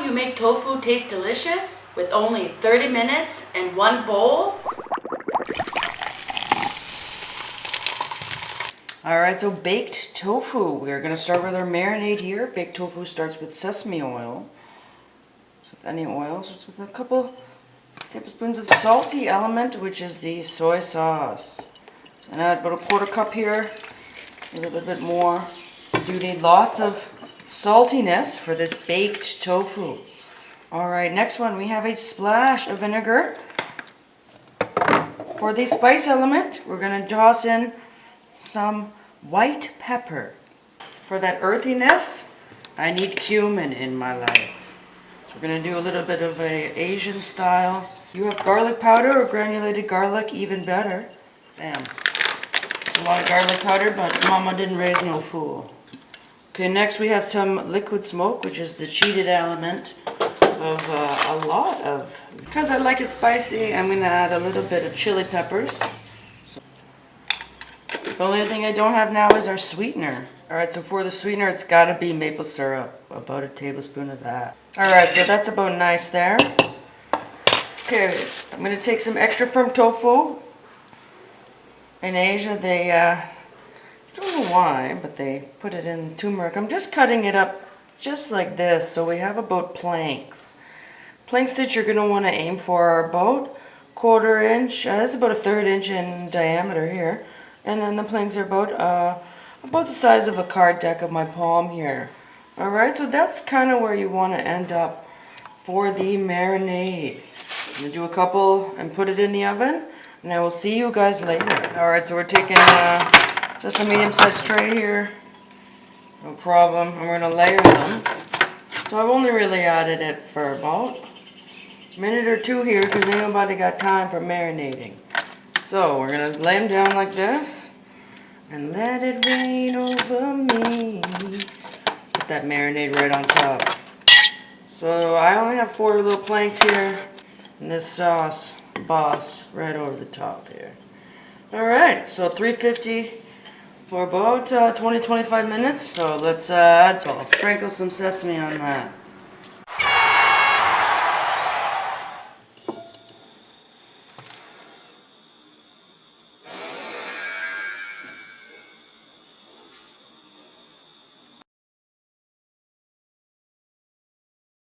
you make tofu taste delicious with only 30 minutes and one bowl? Alright, so baked tofu. We're going to start with our marinade here. Baked tofu starts with sesame oil. So with any oil, starts with a couple tablespoons of salty element, which is the soy sauce. So I add about a quarter cup here, a little bit more. You do need lots of saltiness for this baked tofu. Alright, next one, we have a splash of vinegar. For the spice element, we're going to toss in some white pepper. For that earthiness, I need cumin in my life. So we're going to do a little bit of a Asian style. You have garlic powder or granulated garlic, even better. Bam. A lot of garlic powder, but mama didn't raise no fool. Okay, next we have some liquid smoke, which is the cheated element of a lot of. Because I like it spicy, I'm going to add a little bit of chili peppers. The only thing I don't have now is our sweetener. Alright, so for the sweetener, it's got to be maple syrup. About a tablespoon of that. Alright, so that's about nice there. Okay, I'm going to take some extra firm tofu. In Asia, they, I don't know why, but they put it in turmeric. I'm just cutting it up just like this, so we have about planks. Planks that you're going to want to aim for are about 1/4 inch, that's about a 1/3 inch in diameter here. And then the planks are about the size of a card deck of my palm here. Alright, so that's kind of where you want to end up for the marinade. I'm going to do a couple and put it in the oven, and I will see you guys later. Alright, so we're taking just a medium-sized tray here. No problem. And we're going to layer them. So I've only really added it for about a minute or two here because ain't nobody got time for marinating. So we're going to lay them down like this and let it rain over me. Put that marinade right on top. So I only have 4 little planks here and this sauce boss right over the top here. Alright, so 350 for about 20-25 minutes. So let's add salt. Sprinkle some sesame on that.